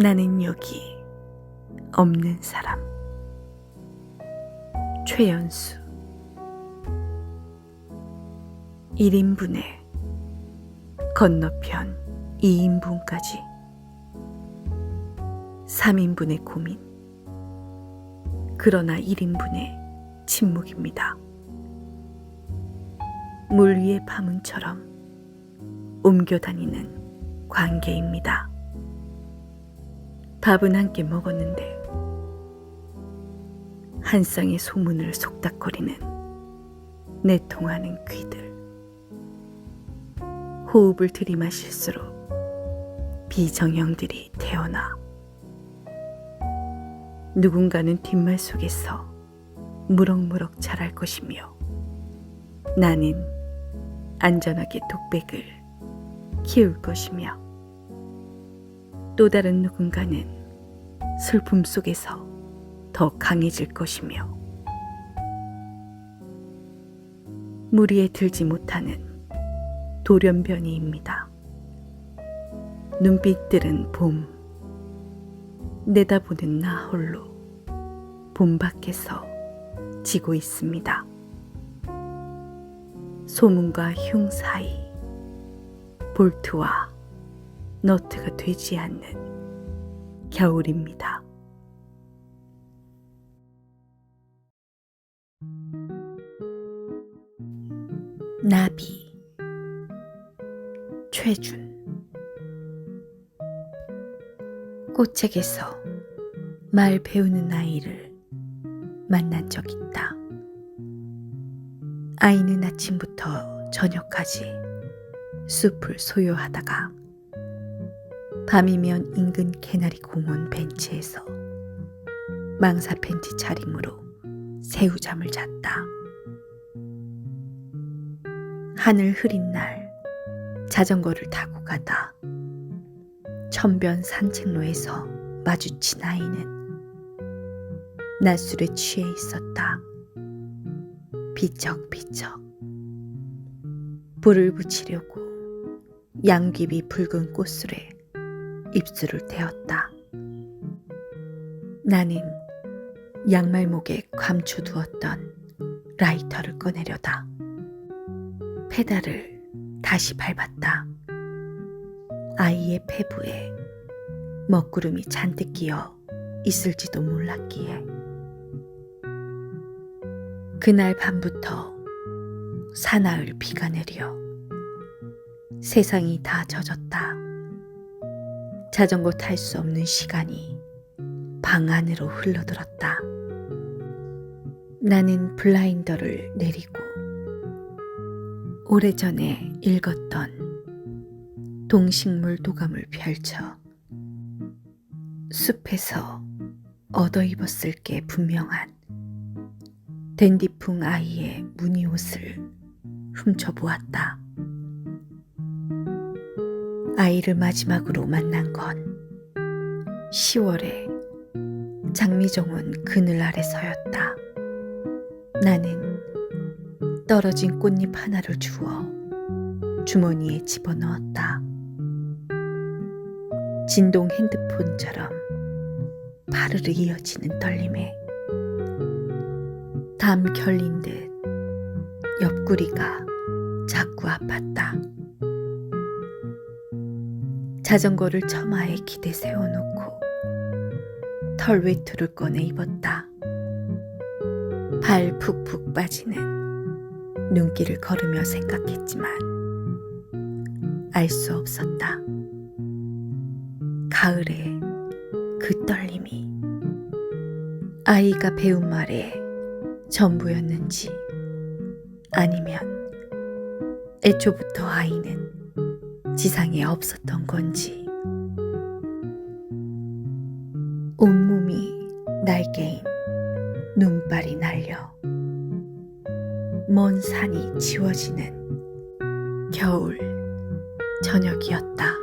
나는 여기 없는 사람. 최연수. 1인분에 건너편 2인분까지 3인분의 고민. 그러나 1인분의 침묵입니다. 물 위의 파문처럼 옮겨다니는 관계입니다. 밥은 함께 먹었는데 한 쌍의 소문을 속닥거리는 내통하는 귀들. 호흡을 들이마실수록 비정형들이 태어나 누군가는 뒷말 속에서 무럭무럭 자랄 것이며 나는 안전하게 독백을 키울 것이며 또 다른 누군가는 슬픔 속에서 더 강해질 것이며 무리에 들지 못하는 돌연변이입니다. 눈빛들은 봄, 내다보는 나 홀로 봄 밖에서 지고 있습니다. 소문과 흉 사이 볼트와 너트가 되지 않는 겨울입니다. 나비. 최준. 꽃책에서 말 배우는 아이를 만난 적 있다. 아이는 아침부터 저녁까지 숲을 소요하다가 밤이면 인근 개나리 공원 벤치에서 망사 팬티 차림으로 새우잠을 잤다. 하늘 흐린 날 자전거를 타고 가다 천변 산책로에서 마주친 아이는 낮술에 취해 있었다. 비척비척 불을 붙이려고 양귀비 붉은 꽃술에 입술을 대었다. 나는 양말목에 감춰두었던 라이터를 꺼내려다 페달을 다시 밟았다. 아이의 폐부에 먹구름이 잔뜩 끼어 있을지도 몰랐기에. 그날 밤부터 사나흘 비가 내려 세상이 다 젖었다. 자전거 탈 수 없는 시간이 방 안으로 흘러들었다. 나는 블라인더를 내리고 오래전에 읽었던 동식물 도감을 펼쳐 숲에서 얻어입었을 게 분명한 댄디풍 아이의 무늬 옷을 훔쳐보았다. 아이를 마지막으로 만난 건 10월에 장미정원 그늘 아래서였다. 나는 떨어진 꽃잎 하나를 주워 주머니에 집어넣었다. 진동 핸드폰처럼 파르르 이어지는 떨림에 담 결린 듯 옆구리가 자꾸 아팠다. 자전거를 처마에 기대 세워놓고 털 외투를 꺼내 입었다. 발 푹푹 빠지는 눈길을 걸으며 생각했지만 알 수 없었다. 가을의 그 떨림이 아이가 배운 말의 전부였는지 아니면 애초부터 아이는 지상에 없었던 건지. 온몸이 날개인 눈발이 날려 먼 산이 지워지는 겨울 저녁이었다.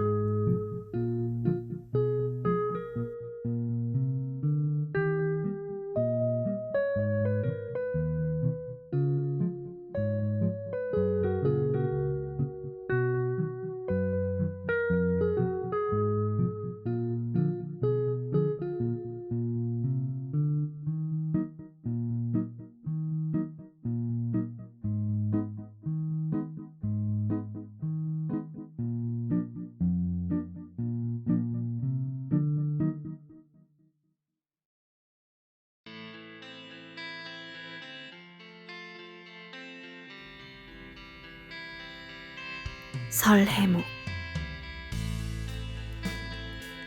설해목.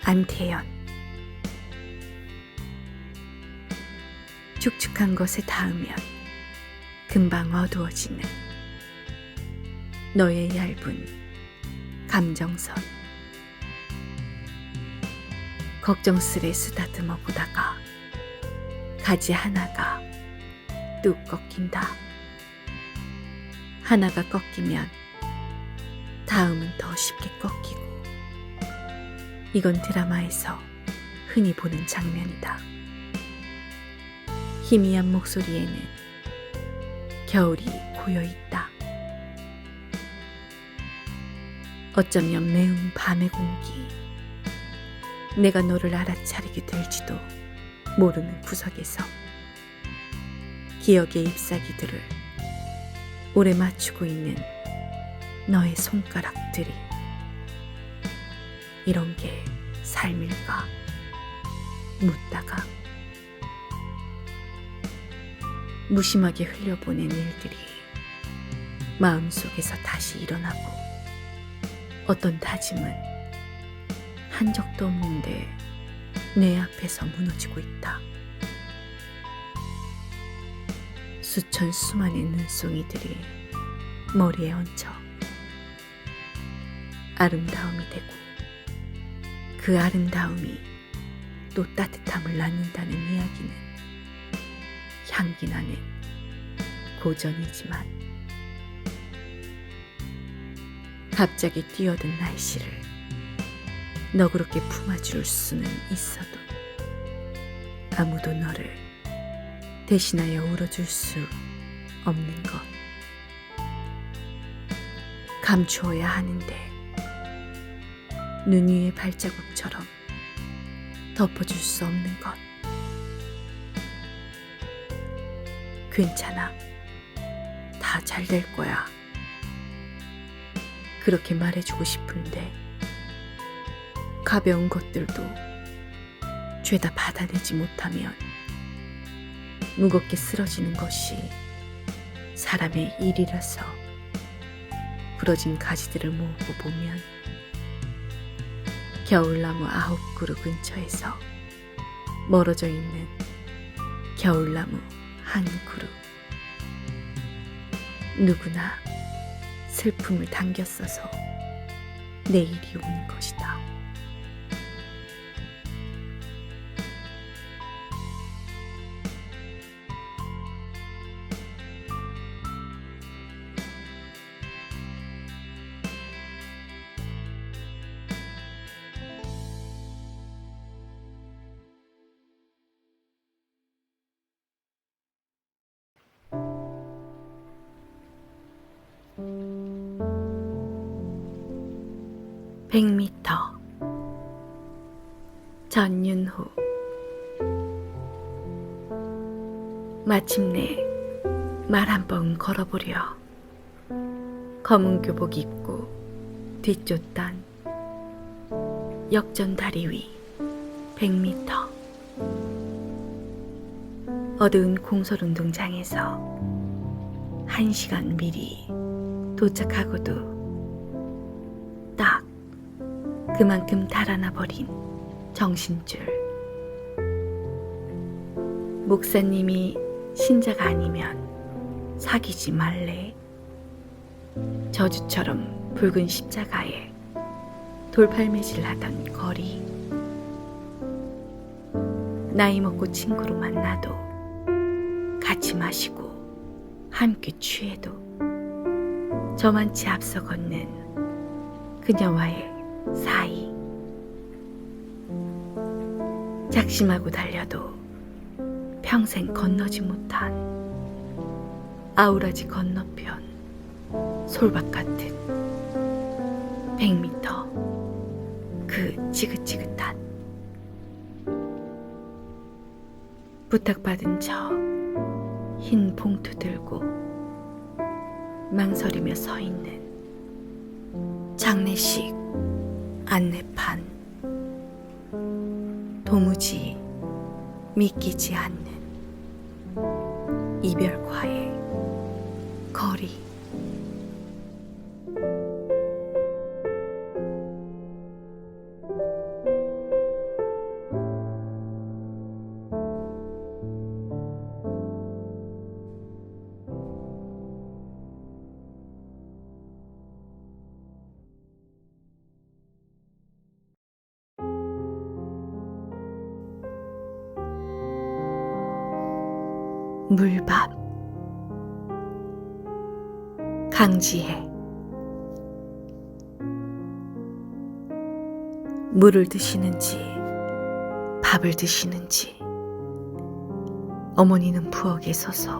안태현. 축축한 것에 닿으면 금방 어두워지는 너의 얇은 감정선. 걱정스레 쓰다듬어 보다가 가지 하나가 뚝 꺾인다. 하나가 꺾이면 다음은 더 쉽게 꺾이고. 이건 드라마에서 흔히 보는 장면이다. 희미한 목소리에는 겨울이 고여있다. 어쩌면 매운 밤의 공기, 내가 너를 알아차리게 될지도 모르는 구석에서 기억의 잎사귀들을 오래 맞추고 있는 너의 손가락들이. 이런 게 삶일까 묻다가 무심하게 흘려보낸 일들이 마음속에서 다시 일어나고, 어떤 다짐은 한 적도 없는데 내 앞에서 무너지고 있다. 수천 수만의 눈송이들이 머리에 얹혀 아름다움이 되고, 그 아름다움이 또 따뜻함을 낳는다는 이야기는 향기나는 고전이지만, 갑자기 뛰어든 날씨를 너그럽게 품어줄 수는 있어도 아무도 너를 대신하여 울어줄 수 없는 것. 감추어야 하는데 눈 위의 발자국처럼 덮어줄 수 없는 것. 괜찮아. 다 잘 될 거야. 그렇게 말해주고 싶은데 가벼운 것들도 죄다 받아내지 못하면 무겁게 쓰러지는 것이 사람의 일이라서 부러진 가지들을 모으고 보면 겨울나무 9그루 근처에서 멀어져 있는 겨울나무 1그루. 누구나 슬픔을 당겨 써서 내일이 오는 것이다. 100m. 전윤후. 마침내 말 한 번 걸어보려. 검은 교복 입고 뒤쫓던 역전 다리 위 100m. 어두운 공설운동장에서 1시간 미리 도착하고도 딱 그만큼 달아나 버린 정신줄. 목사님이 신자가 아니면 사귀지 말래. 저주처럼 붉은 십자가에 돌팔매질하던 거리. 나이 먹고 친구로 만나도 같이 마시고 함께 취해도 저만치 앞서 걷는 그녀와의 사이. 작심하고 달려도 평생 건너지 못한 아우라지 건너편 솔밭 같은 100m. 그 지긋지긋한 부탁받은 척 흰 봉투 들고 망설이며 서 있는 장례식 안내판. 도무지 믿기지 않는 이별과의 거리. 물밥. 강지혜. 물을 드시는지 밥을 드시는지 어머니는 부엌에 서서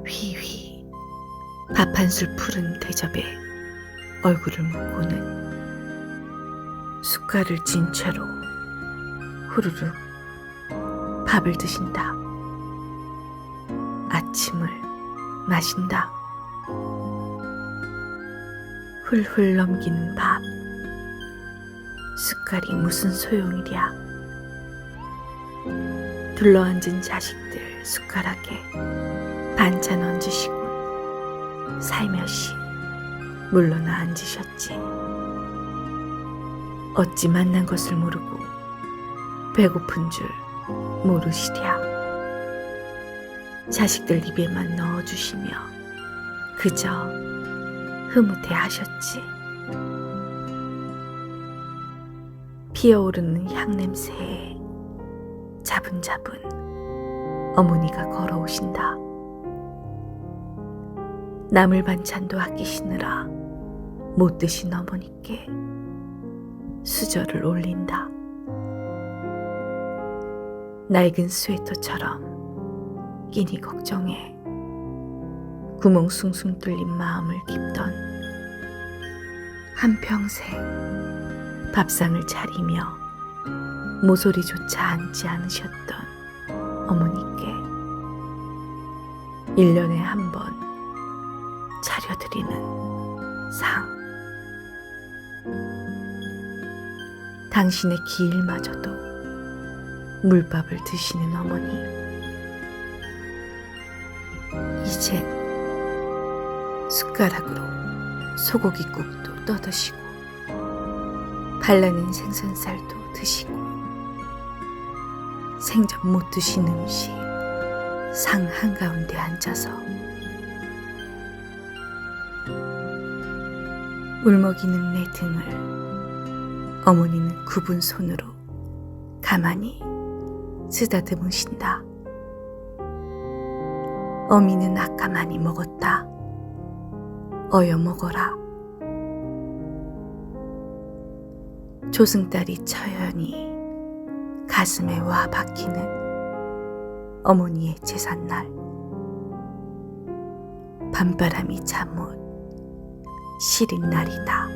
휘휘 밥 한 술 푸른 대접에 얼굴을 묻고는 숟갈을 쥔 채로 후루룩 밥을 드신다. 아침을 마신다. 훌훌 넘기는 밥. 숟갈이 무슨 소용이랴. 둘러앉은 자식들 숟가락에 반찬 얹으시고 살며시 물러나 앉으셨지. 어찌 만난 것을 모르고 배고픈 줄 모르시랴. 자식들 입에만 넣어주시며 그저 흐뭇해 하셨지. 피어오르는 향냄새에 자분자분 어머니가 걸어오신다. 나물 반찬도 아끼시느라 못 드신 어머니께 수저를 올린다. 낡은 스웨터처럼 끼니 걱정에 구멍 숭숭 뚫린 마음을 깊던 한평생 밥상을 차리며 모서리조차 앉지 않으셨던 어머니께 1년에 한 번 차려드리는 상. 당신의 기일마저도 물밥을 드시는 어머니. 이젠 숟가락으로 소고기국도 떠드시고 발라낸 생선살도 드시고 생전 못 드신 음식 상 한가운데 앉아서 울먹이는 내 등을 어머니는 굽은 손으로 가만히 쓰다듬으신다. 어미는 아까 많이 먹었다. 어여 먹어라. 조승달이 처연히 가슴에 와 박히는 어머니의 제삿날. 밤바람이 잠옷 시린 날이다.